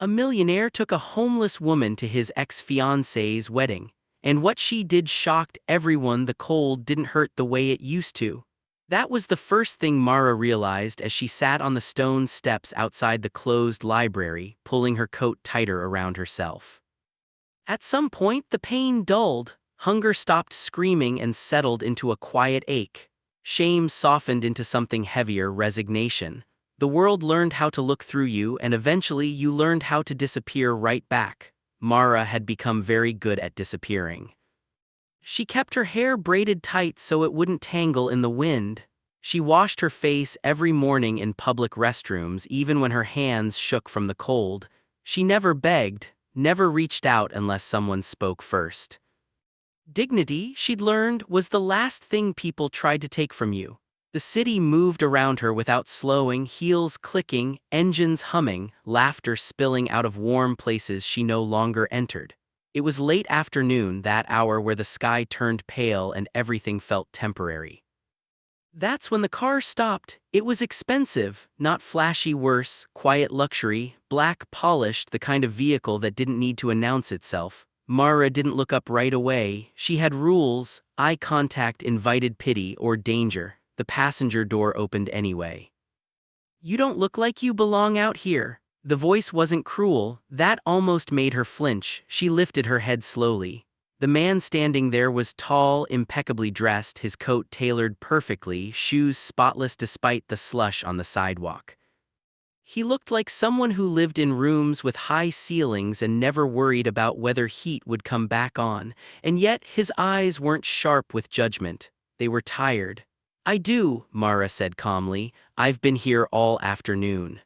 A millionaire took a homeless woman to his ex-fiancée's wedding, and what she did shocked everyone. The cold didn't hurt the way it used to. That was the first thing Mara realized as she sat on the stone steps outside the closed library, pulling her coat tighter around herself. At some point the pain dulled, hunger stopped screaming and settled into a quiet ache. Shame softened into something heavier, resignation. The world learned how to look through you, and eventually you learned how to disappear right back. Mara had become very good at disappearing. She kept her hair braided tight so it wouldn't tangle in the wind. She washed her face every morning in public restrooms, even when her hands shook from the cold. She never begged, never reached out unless someone spoke first. Dignity, she'd learned, was the last thing people tried to take from you. The city moved around her without slowing, heels clicking, engines humming, laughter spilling out of warm places she no longer entered. It was late afternoon, that hour where the sky turned pale and everything felt temporary. That's when the car stopped. It was expensive, not flashy, worse, quiet luxury, black polished, the kind of vehicle that didn't need to announce itself. Mara didn't look up right away. She had rules: eye contact invited pity or danger. The passenger door opened anyway. "You don't look like you belong out here." The voice wasn't cruel, that almost made her flinch. She lifted her head slowly. The man standing there was tall, impeccably dressed, his coat tailored perfectly, shoes spotless despite the slush on the sidewalk. He looked like someone who lived in rooms with high ceilings and never worried about whether heat would come back on, and yet his eyes weren't sharp with judgment. They were tired. "I do," Mara said calmly. "I've been here all afternoon."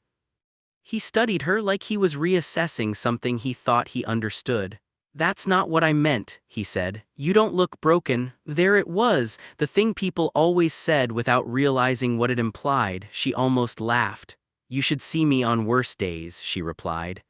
He studied her like he was reassessing something he thought he understood. "That's not what I meant," he said. "You don't look broken." There it was, the thing people always said without realizing what it implied. She almost laughed. "You should see me on worse days," she replied.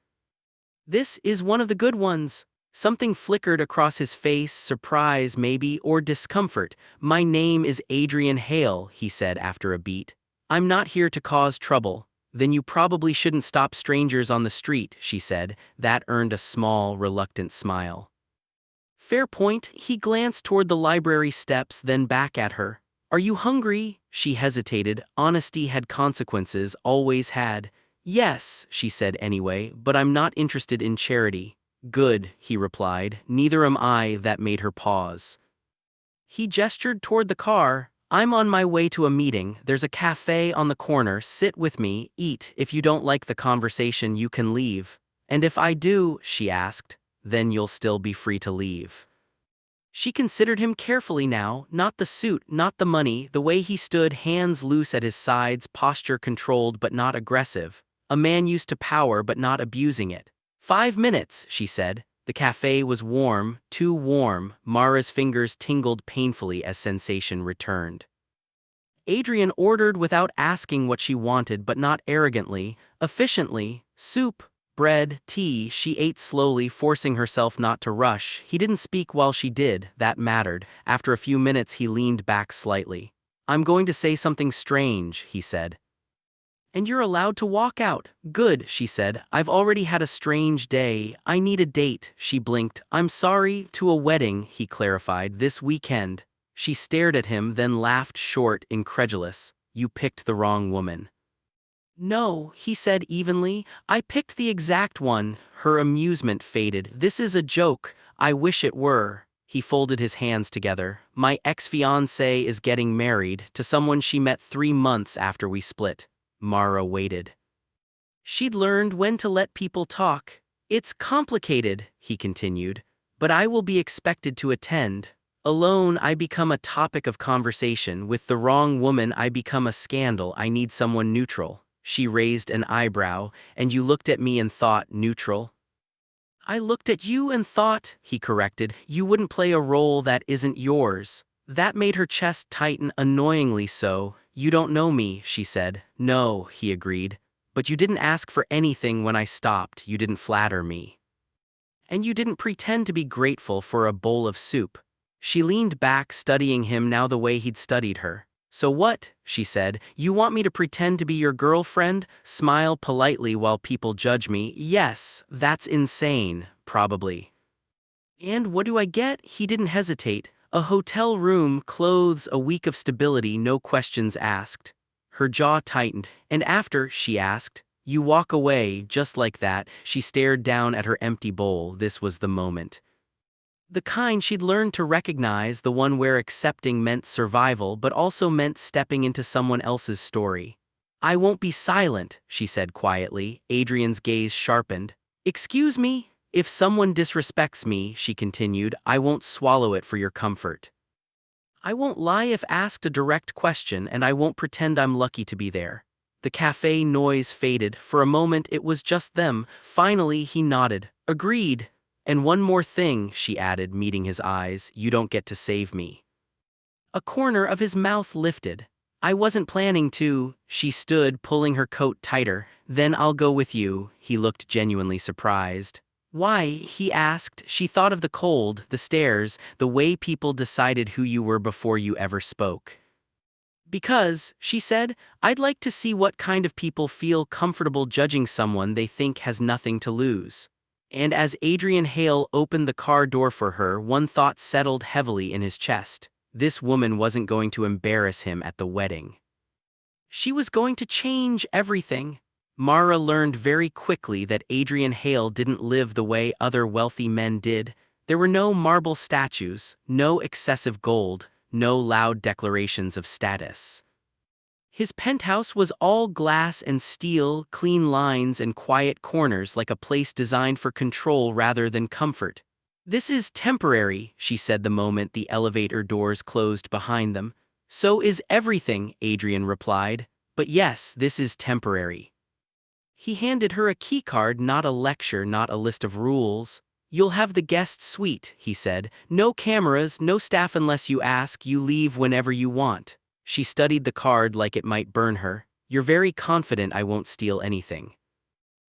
"This is one of the good ones." Something flickered across his face, surprise maybe, or discomfort. "My name is Adrian Hale," he said after a beat. "I'm not here to cause trouble." "Then you probably shouldn't stop strangers on the street," she said. That earned a small, reluctant smile. "Fair point." He glanced toward the library steps, then back at her. "Are you hungry?" She hesitated. Honesty had consequences, always had. "Yes," she said anyway, "but I'm not interested in charity." "Good," he replied. "Neither am I." That made her pause. He gestured toward the car. "I'm on my way to a meeting. There's a cafe on the corner. Sit with me, eat. If you don't like the conversation, you can leave." "And if I do?" she asked. "Then you'll still be free to leave." She considered him carefully now, not the suit, not the money, the way he stood, hands loose at his sides, posture controlled but not aggressive. A man used to power but not abusing it. "5 minutes," she said. The cafe was warm, too warm. Mara's fingers tingled painfully as sensation returned. Adrian ordered without asking what she wanted, but not arrogantly, efficiently. Soup, bread, tea. She ate slowly, forcing herself not to rush. He didn't speak while she did. That mattered. After a few minutes he leaned back slightly. "I'm going to say something strange," he said. "And you're allowed to walk out." "Good," she said. "I've already had a strange day. I need a date." She blinked. "I'm sorry." "To a wedding," he clarified. "This weekend." She stared at him, then laughed short, incredulous. "You picked the wrong woman." "No," he said evenly. "I picked the exact one." Her amusement faded. "This is a joke. I wish it were." He folded his hands together. "My ex-fiancée is getting married to someone she met 3 months after we split." Mara waited. She'd learned when to let people talk. "It's complicated," he continued, "but I will be expected to attend. Alone, I become a topic of conversation. With the wrong woman, I become a scandal. I need someone neutral." She raised an eyebrow. "And you looked at me and thought neutral?" "I looked at you and thought," he corrected, "you wouldn't play a role that isn't yours." That made her chest tighten, annoyingly so. "You don't know me," she said. "No," he agreed. "But you didn't ask for anything when I stopped. You didn't flatter me. And you didn't pretend to be grateful for a bowl of soup." She leaned back, studying him now the way he'd studied her. So what? She said. You want me to pretend to be your girlfriend? Smile politely while people judge me? Yes, that's insane, probably. And what do I get? He didn't hesitate. A hotel room, clothes, a week of stability, no questions asked. Her jaw tightened, and after, she asked, you walk away, just like that. She stared down at her empty bowl. This was the moment. The kind she'd learned to recognize, the one where accepting meant survival but also meant stepping into someone else's story. I won't be silent, she said quietly. Adrian's gaze sharpened. Excuse me? If someone disrespects me, she continued, I won't swallow it for your comfort. I won't lie if asked a direct question, and I won't pretend I'm lucky to be there. The cafe noise faded. For a moment it was just them. Finally he nodded. Agreed. And one more thing, she added, meeting his eyes, you don't get to save me. A corner of his mouth lifted. I wasn't planning to. She stood, pulling her coat tighter. Then I'll go with you. He looked genuinely surprised. Why? He asked. She thought of the cold, the stares, the way people decided who you were before you ever spoke. Because, she said, I'd like to see what kind of people feel comfortable judging someone they think has nothing to lose. And as Adrian Hale opened the car door for her, one thought settled heavily in his chest. This woman wasn't going to embarrass him at the wedding. She was going to change everything. Mara learned very quickly that Adrian Hale didn't live the way other wealthy men did. There were no marble statues, no excessive gold, no loud declarations of status. His penthouse was all glass and steel, clean lines and quiet corners, like a place designed for control rather than comfort. This is temporary, she said the moment the elevator doors closed behind them. So is everything, Adrian replied. But yes, this is temporary. He handed her a keycard, not a lecture, not a list of rules. You'll have the guest suite, he said. No cameras, no staff unless you ask, you leave whenever you want. She studied the card like it might burn her. You're very confident I won't steal anything.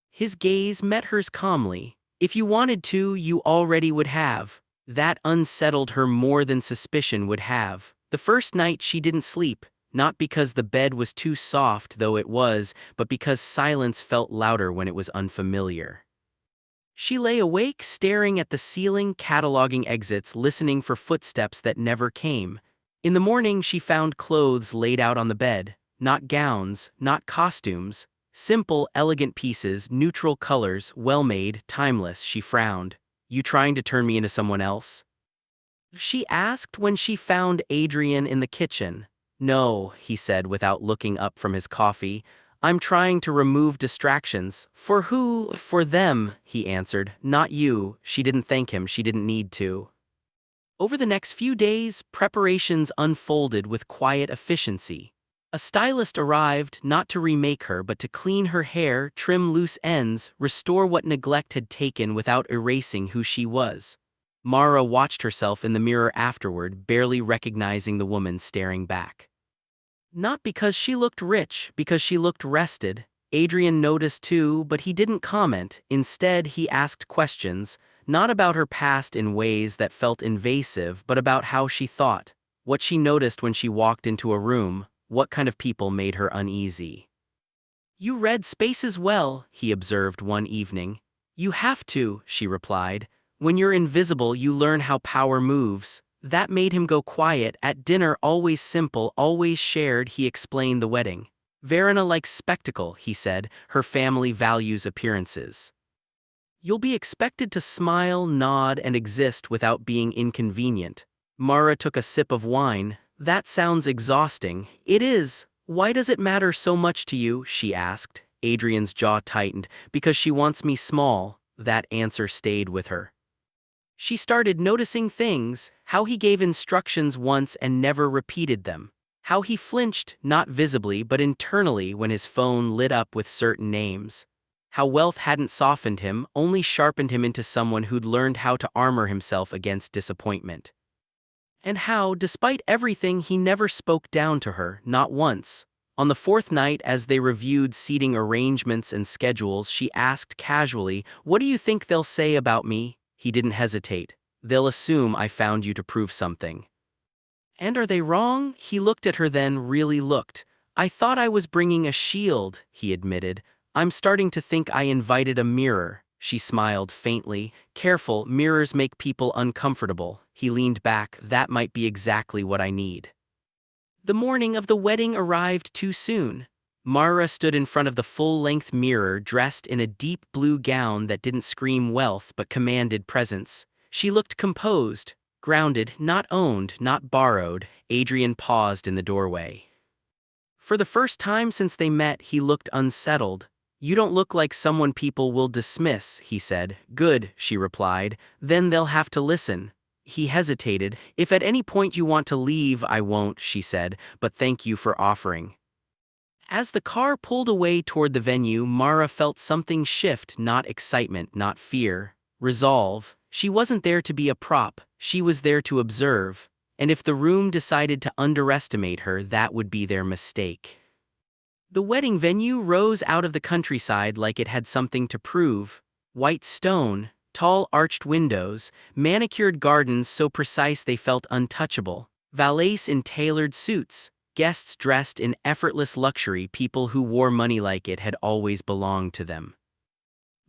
His gaze met hers calmly. If you wanted to, you already would have. That unsettled her more than suspicion would have. The first night she didn't sleep, not because the bed was too soft, though it was, but because silence felt louder when it was unfamiliar. She lay awake, staring at the ceiling, cataloging exits, listening for footsteps that never came. In the morning she found clothes laid out on the bed, not gowns, not costumes, simple, elegant pieces, neutral colors, well-made, timeless. She frowned. You trying to turn me into someone else? She asked when she found Adrian in the kitchen. No, he said without looking up from his coffee. I'm trying to remove distractions. For who? For them, he answered. Not you. She didn't thank him. She didn't need to. Over the next few days, preparations unfolded with quiet efficiency. A stylist arrived, not to remake her but to clean her hair, trim loose ends, restore what neglect had taken without erasing who she was. Mara watched herself in the mirror afterward, barely recognizing the woman staring back. Not because she looked rich, because she looked rested. Adrian noticed too, but he didn't comment. Instead, he asked questions, not about her past in ways that felt invasive, but about how she thought, what she noticed when she walked into a room, what kind of people made her uneasy. You read spaces well, he observed one evening. You have to, she replied. When you're invisible, you learn how power moves. That made him go quiet. At dinner, always simple, always shared, he explained the wedding. Verena likes spectacle, he said. Her family values appearances. You'll be expected to smile, nod, and exist without being inconvenient. Mara took a sip of wine. That sounds exhausting. It is. Why does it matter so much to you? She asked. Adrian's jaw tightened. Because she wants me small. That answer stayed with her. She started noticing things, how he gave instructions once and never repeated them. How he flinched, not visibly but internally, when his phone lit up with certain names. How wealth hadn't softened him, only sharpened him into someone who'd learned how to armor himself against disappointment. And how, despite everything, he never spoke down to her, not once. On the fourth night, as they reviewed seating arrangements and schedules, she asked casually, "What do you think they'll say about me?" He didn't hesitate. "They'll assume I found you to prove something." And are they wrong? He looked at her then really looked. I thought I was bringing a shield, he admitted. I'm starting to think I invited a mirror. She smiled faintly. Careful, mirrors make people uncomfortable. He leaned back. That might be exactly what I need. The morning of the wedding arrived too soon. Mara stood in front of the full-length mirror dressed in a deep blue gown that didn't scream wealth but commanded presence. She looked composed, grounded, not owned, not borrowed. Adrian paused in the doorway. For the first time since they met, he looked unsettled. You don't look like someone people will dismiss, he said. Good, she replied. Then they'll have to listen. He hesitated. If at any point you want to leave, I won't, she said, but thank you for offering. As the car pulled away toward the venue, Mara felt something shift, not excitement, not fear. Resolve. She wasn't there to be a prop, she was there to observe. And if the room decided to underestimate her, that would be their mistake. The wedding venue rose out of the countryside like it had something to prove. White stone, tall arched windows, manicured gardens so precise they felt untouchable, valets in tailored suits, guests dressed in effortless luxury. People who wore money like it had always belonged to them.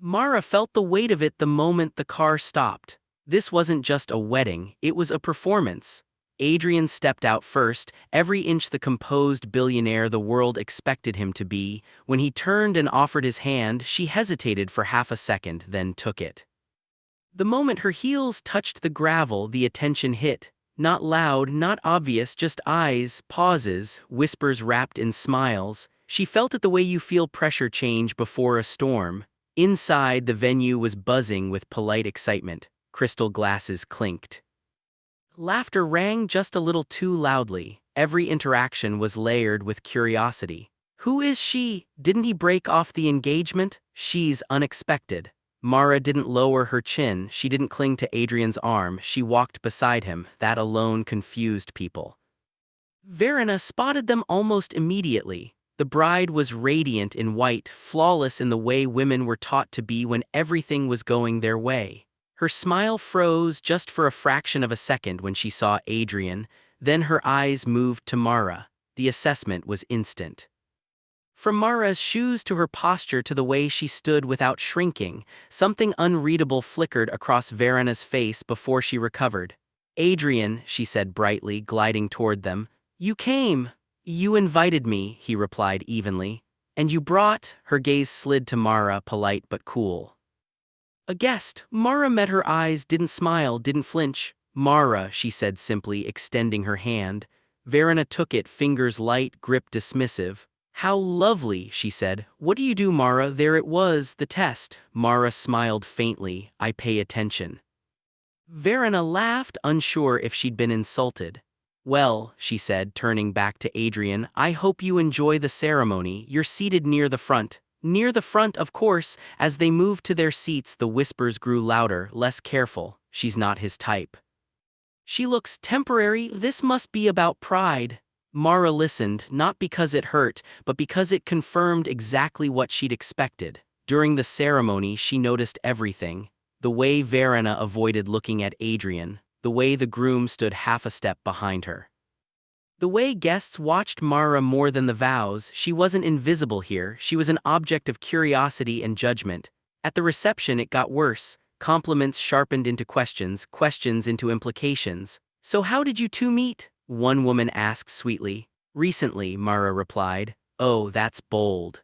Mara felt the weight of it the moment the car stopped. This wasn't just a wedding, it was a performance. Adrian stepped out first, every inch the composed billionaire the world expected him to be. When he turned and offered his hand, she hesitated for half a second, then took it. The moment her heels touched the gravel, the attention hit. Not loud, not obvious, just eyes, pauses, whispers wrapped in smiles. She felt it the way you feel pressure change before a storm. Inside, the venue was buzzing with polite excitement. Crystal glasses clinked. Laughter rang just a little too loudly. Every interaction was layered with curiosity. Who is she? Didn't he break off the engagement? She's unexpected. Mara didn't lower her chin, she didn't cling to Adrian's arm, she walked beside him. That alone confused people. Verena spotted them almost immediately. The bride was radiant in white, flawless in the way women were taught to be when everything was going their way. Her smile froze just for a fraction of a second when she saw Adrian, then her eyes moved to Mara. The assessment was instant. From Mara's shoes to her posture to the way she stood without shrinking, something unreadable flickered across Verena's face before she recovered. Adrian, she said brightly, gliding toward them. You came. You invited me, he replied evenly. And you brought, her gaze slid to Mara, polite but cool. A guest. Mara met her eyes, didn't smile, didn't flinch. Mara, she said simply, extending her hand. Verena took it, fingers light, grip dismissive. How lovely, she said. What do you do, Mara? There it was, the test. Mara smiled faintly. I pay attention. Verena laughed, unsure if she'd been insulted. Well, she said, turning back to Adrian, I hope you enjoy the ceremony. You're seated near the front. Near the front, of course. As they moved to their seats, the whispers grew louder, less careful. She's not his type. She looks temporary. This must be about pride. Mara listened, not because it hurt, but because it confirmed exactly what she'd expected. During the ceremony, she noticed everything. The way Verena avoided looking at Adrian, the way the groom stood half a step behind her. The way guests watched Mara more than the vows. She wasn't invisible here, she was an object of curiosity and judgment. At the reception it got worse. Compliments sharpened into questions, questions into implications. So how did you two meet? One woman asked sweetly. Recently, Mara replied. Oh, that's bold.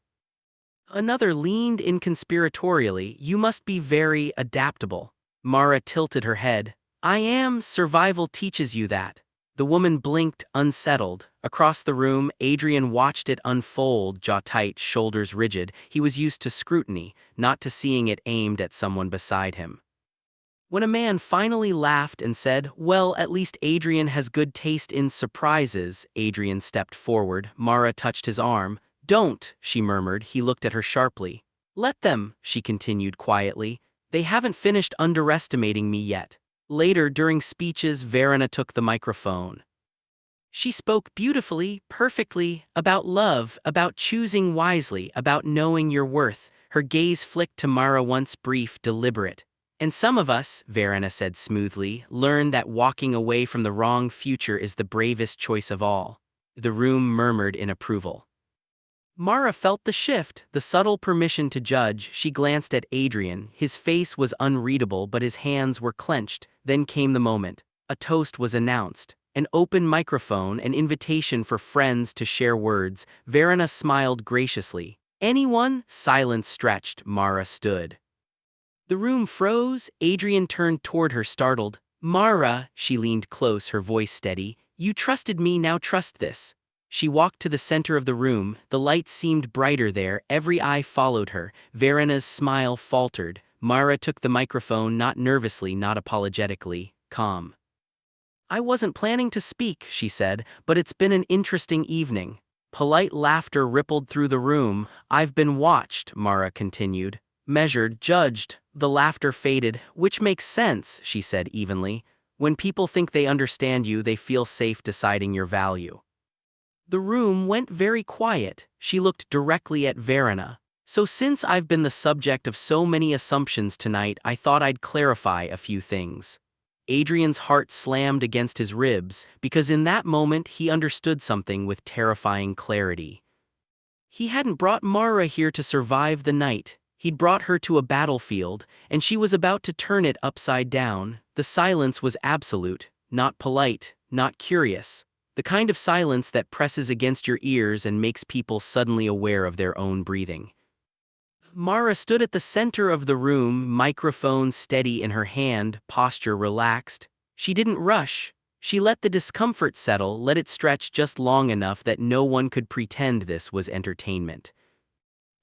Another leaned in conspiratorially. You must be very adaptable. Mara tilted her head. I am. Survival teaches you that. The woman blinked, unsettled. Across the room, Adrian watched it unfold, jaw tight, shoulders rigid. He was used to scrutiny, not to seeing it aimed at someone beside him. When a man finally laughed and said, well, at least Adrian has good taste in surprises, Adrian stepped forward. Mara touched his arm. Don't, she murmured. He looked at her sharply. Let them, she continued quietly. They haven't finished underestimating me yet. Later, during speeches, Verena took the microphone. She spoke beautifully, perfectly, about love, about choosing wisely, about knowing your worth. Her gaze flicked to Mara once brief, deliberate. And some of us, Verena said smoothly, learn that walking away from the wrong future is the bravest choice of all. The room murmured in approval. Mara felt the shift, the subtle permission to judge. She glanced at Adrian. His face was unreadable, but his hands were clenched. Then came the moment. A toast was announced. An open microphone, an invitation for friends to share words. Verena smiled graciously. Anyone? Silence stretched. Mara stood. The room froze. Adrian turned toward her, startled. Mara, she leaned close, her voice steady. You trusted me, now trust this. She walked to the center of the room. The light seemed brighter there. Every eye followed her. Verena's smile faltered. Mara took the microphone, not nervously, not apologetically, calm. I wasn't planning to speak, she said, but it's been an interesting evening. Polite laughter rippled through the room. I've been watched, Mara continued. Measured, judged. The laughter faded. Which makes sense, she said evenly. When people think they understand you, they feel safe deciding your value. The room went very quiet. She looked directly at Verena. So since I've been the subject of so many assumptions tonight, I thought I'd clarify a few things. Adrian's heart slammed against his ribs, because in that moment he understood something with terrifying clarity. He hadn't brought Mara here to survive the night. He'd brought her to a battlefield, and she was about to turn it upside down. The silence was absolute, not polite, not curious. The kind of silence that presses against your ears and makes people suddenly aware of their own breathing. Mara stood at the center of the room, microphone steady in her hand, posture relaxed. She didn't rush. She let the discomfort settle, let it stretch just long enough that no one could pretend this was entertainment.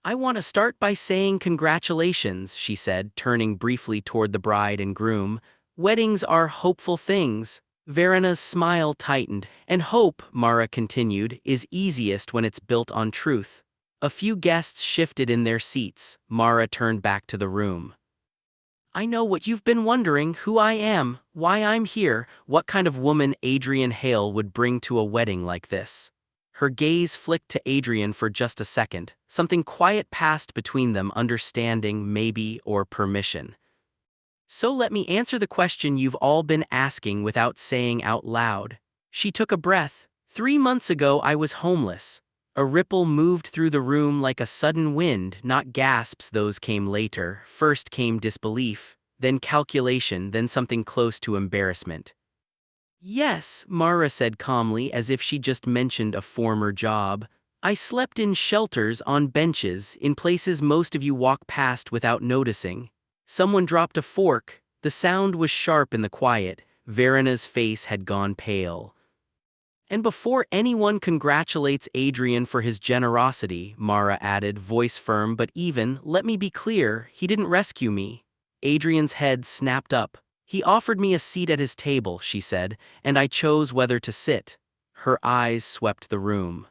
I want to start by saying congratulations, she said, turning briefly toward the bride and groom. Weddings are hopeful things. Verena's smile tightened. And hope, Mara continued, is easiest when it's built on truth. A few guests shifted in their seats. Mara turned back to the room. I know what you've been wondering, who I am, why I'm here, what kind of woman Adrian Hale would bring to a wedding like this. Her gaze flicked to Adrian for just a second. Something quiet passed between them, understanding, maybe, or permission. So let me answer the question you've all been asking without saying out loud. She took a breath. 3 months ago I was homeless. A ripple moved through the room like a sudden wind, not gasps, those came later. First came disbelief, then calculation, then something close to embarrassment. Yes, Mara said calmly, as if she just mentioned a former job. I slept in shelters, on benches, in places most of you walk past without noticing. Someone dropped a fork. The sound was sharp in the quiet. Verena's face had gone pale. And before anyone congratulates Adrian for his generosity, Mara added, voice firm but even, let me be clear, he didn't rescue me. Adrian's head snapped up. He offered me a seat at his table, she said, and I chose whether to sit. Her eyes swept the room.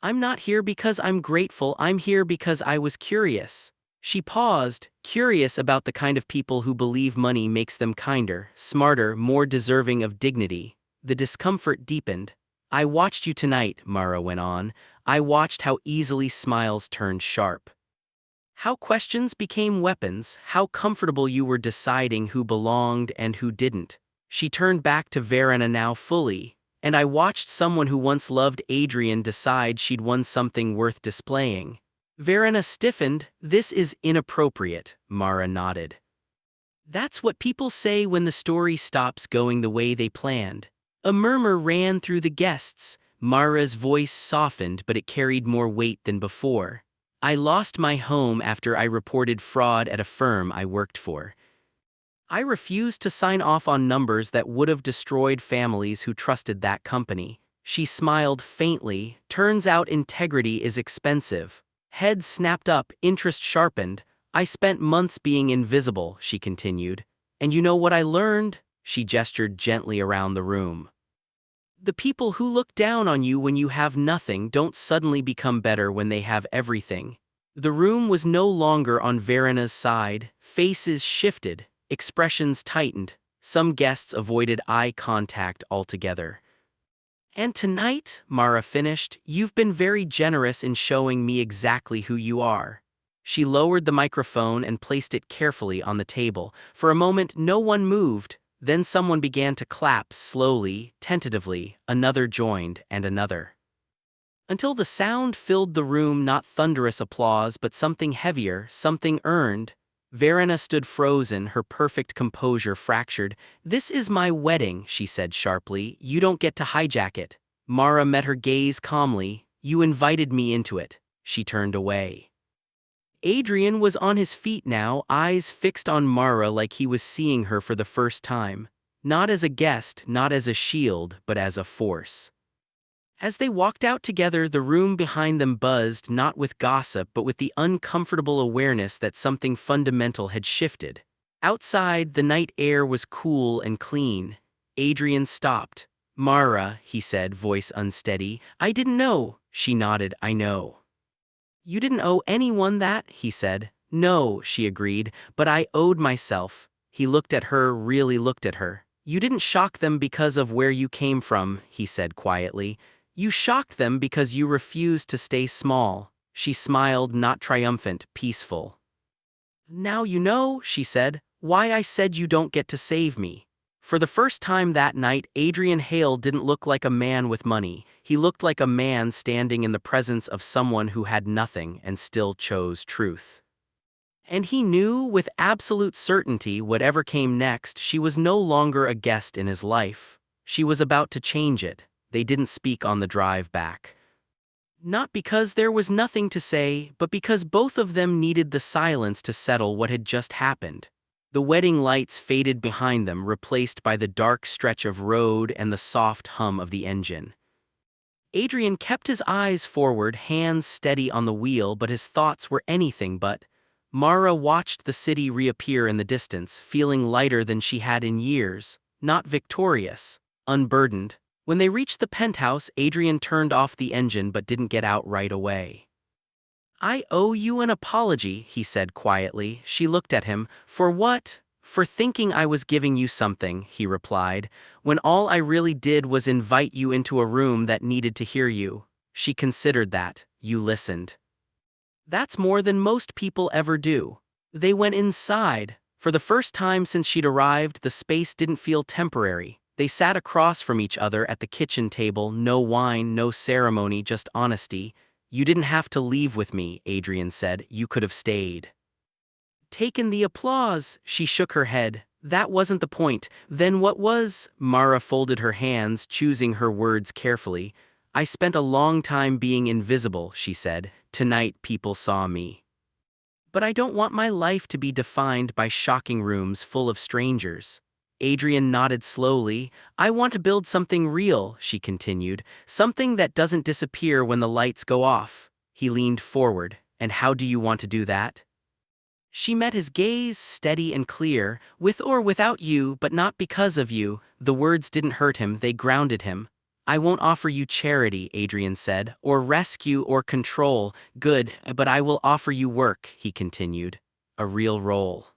I'm not here because I'm grateful, I'm here because I was curious. She paused, curious about the kind of people who believe money makes them kinder, smarter, more deserving of dignity. The discomfort deepened. I watched you tonight, Mara went on. I watched how easily smiles turned sharp. How questions became weapons, how comfortable you were deciding who belonged and who didn't. She turned back to Verena now fully. And I watched someone who once loved Adrian decide she'd won something worth displaying. Verena stiffened. This is inappropriate, Mara nodded. That's what people say when the story stops going the way they planned. A murmur ran through the guests. Mara's voice softened, but it carried more weight than before. I lost my home after I reported fraud at a firm I worked for. I refused to sign off on numbers that would have destroyed families who trusted that company. She smiled faintly. Turns out integrity is expensive. Head snapped up, interest sharpened. I spent months being invisible, she continued. And you know what I learned? She gestured gently around the room. The people who look down on you when you have nothing don't suddenly become better when they have everything. The room was no longer on Verena's side. Faces shifted, expressions tightened. Some guests avoided eye contact altogether. And tonight, Mara finished, you've been very generous in showing me exactly who you are. She lowered the microphone and placed it carefully on the table. For a moment, no one moved. Then someone began to clap slowly, tentatively. Another joined, and another. Until the sound filled the room, not thunderous applause, but something heavier, something earned. Verena stood frozen, her perfect composure fractured. "This is my wedding," she said sharply. "You don't get to hijack it." Mara met her gaze calmly. "You invited me into it." She turned away. Adrian was on his feet now, eyes fixed on Mara like he was seeing her for the first time. Not as a guest, not as a shield, but as a force. As they walked out together, the room behind them buzzed not with gossip but with the uncomfortable awareness that something fundamental had shifted. Outside, the night air was cool and clean. Adrian stopped. "Mara," he said, voice unsteady. "I didn't know." She nodded. "I know." "You didn't owe anyone that," he said. "No," she agreed, "but I owed myself." He looked at her, really looked at her. "You didn't shock them because of where you came from," he said quietly. "You shocked them because you refused to stay small." She smiled, not triumphant, peaceful. "Now you know," she said, "why I said you don't get to save me." For the first time that night, Adrian Hale didn't look like a man with money. He looked like a man standing in the presence of someone who had nothing and still chose truth. And he knew with absolute certainty whatever came next, she was no longer a guest in his life. She was about to change it. They didn't speak on the drive back. Not because there was nothing to say, but because both of them needed the silence to settle what had just happened. The wedding lights faded behind them, replaced by the dark stretch of road and the soft hum of the engine. Adrian kept his eyes forward, hands steady on the wheel, but his thoughts were anything but. Mara watched the city reappear in the distance, feeling lighter than she had in years, not victorious, unburdened. When they reached the penthouse, Adrian turned off the engine but didn't get out right away. "I owe you an apology," he said quietly. She looked at him. "For what?" "For thinking I was giving you something," he replied, "when all I really did was invite you into a room that needed to hear you." She considered that. "You listened." "That's more than most people ever do." They went inside. For the first time since she'd arrived, the space didn't feel temporary. They sat across from each other at the kitchen table, no wine, no ceremony, just honesty. "You didn't have to leave with me," Adrian said. "You could have stayed." "Taken the applause," she shook her head. "That wasn't the point." "Then what was?" Mara folded her hands, choosing her words carefully. "I spent a long time being invisible," she said. "Tonight people saw me. But I don't want my life to be defined by shocking rooms full of strangers." Adrian nodded slowly. "I want to build something real," she continued, "something that doesn't disappear when the lights go off." He leaned forward. "And how do you want to do that?" She met his gaze, steady and clear. "With or without you, but not because of you." The words didn't hurt him, they grounded him. "I won't offer you charity," Adrian said, "or rescue or control." "Good, but I will offer you work," he continued. "A real role.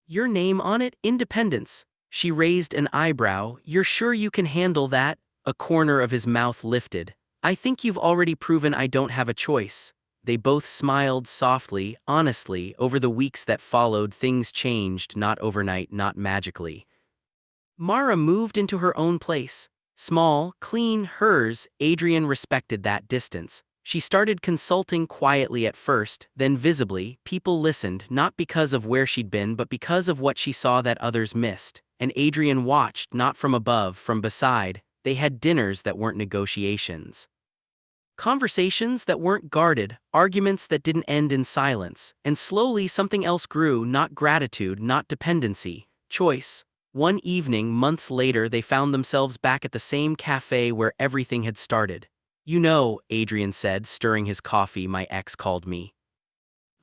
Your name on it, independence." She raised an eyebrow. "You're sure you can handle that?" A corner of his mouth lifted. "I think you've already proven I don't have a choice." They both smiled softly, honestly. Over the weeks that followed, things changed, not overnight, not magically. Mara moved into her own place. Small, clean, hers. Adrian respected that distance. She started consulting quietly at first, then visibly. People listened, not because of where she'd been but because of what she saw that others missed. And Adrian watched, not from above, from beside. They had dinners that weren't negotiations. Conversations that weren't guarded, arguments that didn't end in silence. And slowly something else grew, not gratitude, not dependency, choice. One evening, months later, they found themselves back at the same cafe where everything had started. "You know," Adrian said, stirring his coffee, "my ex called me."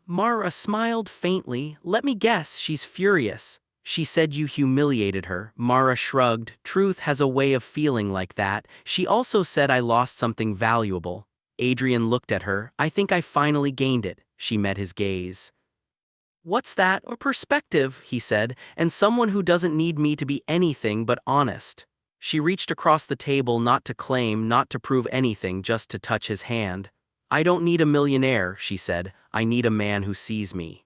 Mara smiled faintly. "Let me guess, she's furious." "She said you humiliated her." Mara shrugged. "Truth has a way of feeling like that." "She also said I lost something valuable." Adrian looked at her. "I think I finally gained it." She met his gaze. "What's that?" "Or perspective," he said, "and someone who doesn't need me to be anything but honest." She reached across the table, not to claim, not to prove anything, just to touch his hand. "I don't need a millionaire," she said. "I need a man who sees me."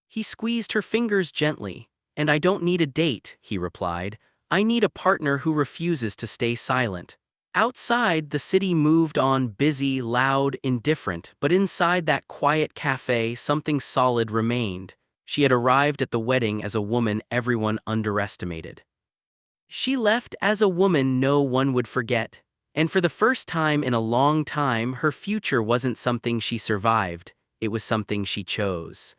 He squeezed her fingers gently. "And I don't need a date," he replied. "I need a partner who refuses to stay silent." Outside, the city moved on, busy, loud, indifferent, but inside that quiet cafe, something solid remained. She had arrived at the wedding as a woman everyone underestimated. She left as a woman no one would forget. And for the first time in a long time, her future wasn't something she survived, it was something she chose.